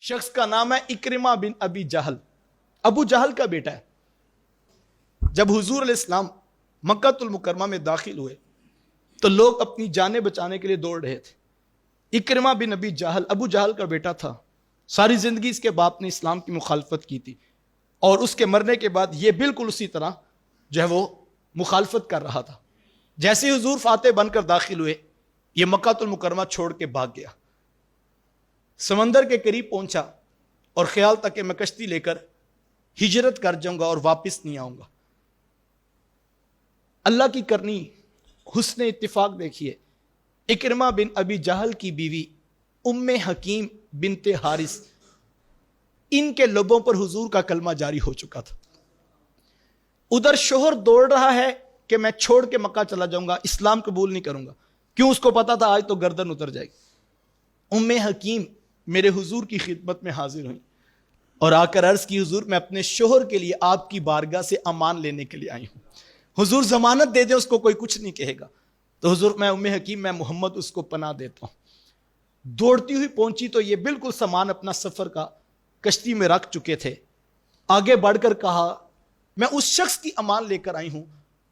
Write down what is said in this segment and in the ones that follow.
شخص کا نام ہے اکرمہ بن ابی جہل، ابو جہل کا بیٹا ہے۔ جب حضور علیہ السلام مکہ المکرمہ میں داخل ہوئے تو لوگ اپنی جانیں بچانے کے لیے دوڑ رہے تھے۔ اکرمہ بن ابی جہل ابو جہل کا بیٹا تھا، ساری زندگی اس کے باپ نے اسلام کی مخالفت کی تھی، اور اس کے مرنے کے بعد یہ بالکل اسی طرح جو ہے وہ مخالفت کر رہا تھا۔ جیسے حضور فاتح بن کر داخل ہوئے، یہ مکہ المکرمہ چھوڑ کے بھاگ گیا، سمندر کے قریب پہنچا اور خیال تھا کہ میں کشتی لے کر ہجرت کر جاؤں گا اور واپس نہیں آؤں گا۔ اللہ کی کرنی حسن اتفاق دیکھیے، اکرمہ بن ابی جہل کی بیوی ام حکیم بنت حارث، ان کے لبوں پر حضور کا کلمہ جاری ہو چکا تھا۔ ادھر شوہر دوڑ رہا ہے کہ میں چھوڑ کے مکہ چلا جاؤں گا، اسلام قبول نہیں کروں گا، کیوں؟ اس کو پتا تھا آج تو گردن اتر جائے گی۔ ام حکیم میرے حضور کی خدمت میں حاضر ہوئی اور آ کر عرض کی، حضور میں اپنے شوہر کے لیے آپ کی بارگاہ سے امان لینے کے لیے آئی ہوں، حضور ضمانت دے دیں، اس کو کوئی کچھ نہیں کہے گا۔ تو حضور میں ام حکیم میں محمد اس کو پناہ دیتا ہوں۔ دوڑتی ہوئی پہنچی تو یہ بالکل سامان اپنا سفر کا کشتی میں رکھ چکے تھے۔ آگے بڑھ کر کہا، میں اس شخص کی امان لے کر آئی ہوں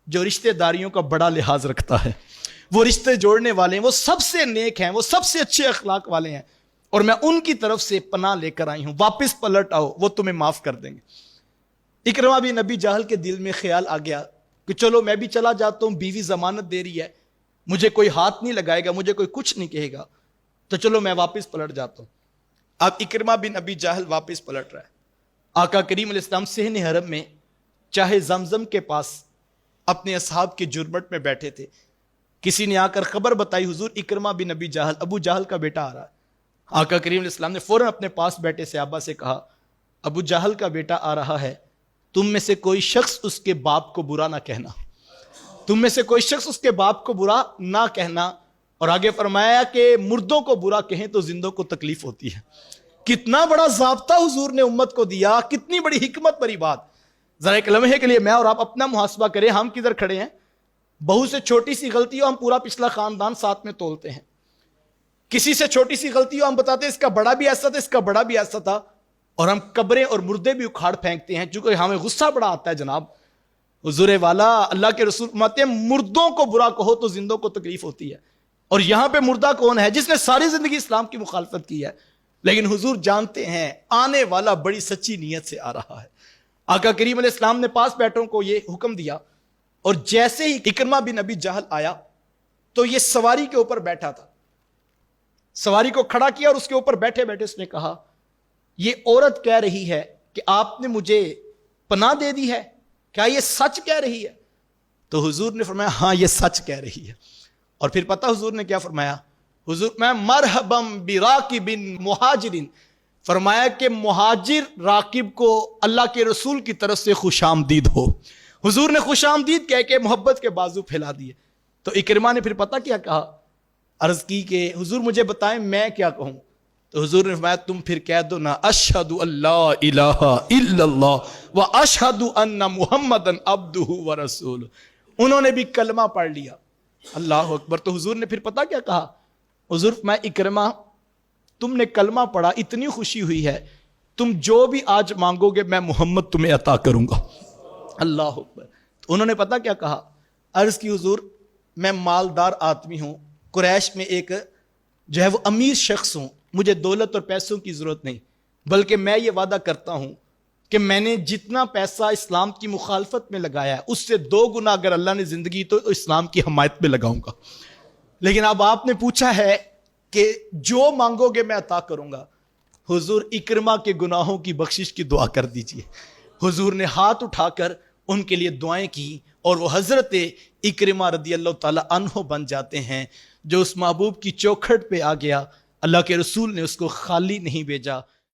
جو رشتہ داریوں کا بڑا لحاظ رکھتا ہے، وہ رشتے جوڑنے والے ہیں، وہ سب سے نیک ہیں، وہ سب سے اچھے اخلاق والے ہیں، اور میں ان کی طرف سے پناہ لے کر آئی ہوں، واپس پلٹ آؤ، وہ تمہیں معاف کر دیں گے۔ اکرمہ بن ابی جہل کے دل میں خیال آ گیا کہ چلو میں بھی چلا جاتا ہوں، بیوی ضمانت دے رہی ہے، مجھے کوئی ہاتھ نہیں لگائے گا، مجھے کوئی کچھ نہیں کہے گا، تو چلو میں واپس پلٹ جاتا ہوں۔ اب اکرمہ بن ابی جہل واپس پلٹ رہا ہے۔ آقا کریم علیہ السلام صحن حرم میں چاہے زمزم کے پاس اپنے اصحاب کے جرمٹ میں بیٹھے تھے، کسی نے آ کر خبر بتائی، حضور اکرمہ بن ابی جہل ابو جہل کا بیٹا آ رہا ہے۔ آقا کریم علیہ السلام نے فوراً اپنے پاس بیٹھے صحابہ سے کہا، ابو جہل کا بیٹا آ رہا ہے، تم میں سے کوئی شخص اس کے باپ کو برا نہ کہنا، تم میں سے کوئی شخص اس کے باپ کو برا نہ کہنا۔ اور آگے فرمایا کہ مردوں کو برا کہیں تو زندوں کو تکلیف ہوتی ہے۔ کتنا بڑا ضابطہ حضور نے امت کو دیا، کتنی بڑی حکمت بری بات۔ ذرا ایک لمحے کے لیے میں اور آپ اپنا محاسبہ کریں، ہم کدھر کھڑے ہیں؟ بہو سے چھوٹی سی غلطی ہو ہم پورا پچھلا خاندان ساتھ میں تولتے ہیں، کسی سے چھوٹی سی غلطی ہو ہم بتاتے ہیں اس کا بڑا بھی ایسا تھا، اس کا بڑا بھی ایسا تھا، اور ہم قبریں اور مردے بھی اکھاڑ پھینکتے ہیں، چونکہ ہمیں غصہ بڑا آتا ہے۔ جناب حضور والا اللہ کے رسول فرماتے ہیں مردوں کو برا کہو تو زندوں کو تکلیف ہوتی ہے۔ اور یہاں پہ مردہ کون ہے؟ جس نے ساری زندگی اسلام کی مخالفت کی ہے، لیکن حضور جانتے ہیں آنے والا بڑی سچی نیت سے آ رہا ہے۔ آقا کریم علیہ السلام نے پاس بیٹھوں کو یہ حکم دیا، اور جیسے ہی اکرمہ بن ابی جہل آیا تو یہ سواری کے اوپر بیٹھا تھا، سواری کو کھڑا کیا اور اس کے اوپر بیٹھے بیٹھے اس نے کہا، یہ عورت کہہ رہی ہے کہ آپ نے مجھے پناہ دے دی ہے، کیا یہ سچ کہہ رہی ہے؟ تو حضور نے فرمایا ہاں یہ سچ کہہ رہی ہے۔ اور پھر پتہ حضور نے کیا فرمایا؟ حضور میں مرحبم براکب مہاجر، فرمایا کہ مہاجر راکب کو اللہ کے رسول کی طرف سے خوش آمدید ہو۔ حضور نے خوش آمدید کہہ کے محبت کے بازو پھیلا دیے۔ تو اکرمہ نے پھر پتہ کیا کہا؟ عرض کی کہ حضور مجھے بتائیں میں کیا کہوں؟ تو حضور نے فرمایا تم پھر کہہ دو نا، اشہد اللہ الہ الا اللہ و اشہد ان محمدن عبدہ و رسولہ۔ انہوں نے بھی کلمہ پڑھ لیا، اللہ اکبر۔ تو حضور نے پھر پتہ کیا کہا؟ حضور میں اکرمہ تم نے کلمہ پڑھا، اتنی خوشی ہوئی ہے، تم جو بھی آج مانگو گے میں محمد تمہیں عطا کروں گا، اللہ اکبر۔ تو انہوں نے پتہ کیا کہا؟ عرض کی حضور میں مالدار آدمی ہوں، قریش میں ایک جو ہے وہ امیر شخص ہوں، مجھے دولت اور پیسوں کی ضرورت نہیں، بلکہ میں یہ وعدہ کرتا ہوں کہ میں نے جتنا پیسہ اسلام کی مخالفت میں لگایا ہے اس سے 2 گنا اگر اللہ نے زندگی تو اسلام کی حمایت میں لگاؤں گا۔ لیکن اب آپ نے پوچھا ہے کہ جو مانگو گے میں عطا کروں گا، حضور اکرمہ کے گناہوں کی بخشش کی دعا کر دیجئے۔ حضور نے ہاتھ اٹھا کر ان کے لیے دعائیں کی، اور وہ حضرت اکرمہ رضی اللہ تعالی عنہ بن جاتے ہیں، جو اس محبوب کی چوکھٹ پہ آ گیا، اللہ کے رسول نے اس کو خالی نہیں بھیجا۔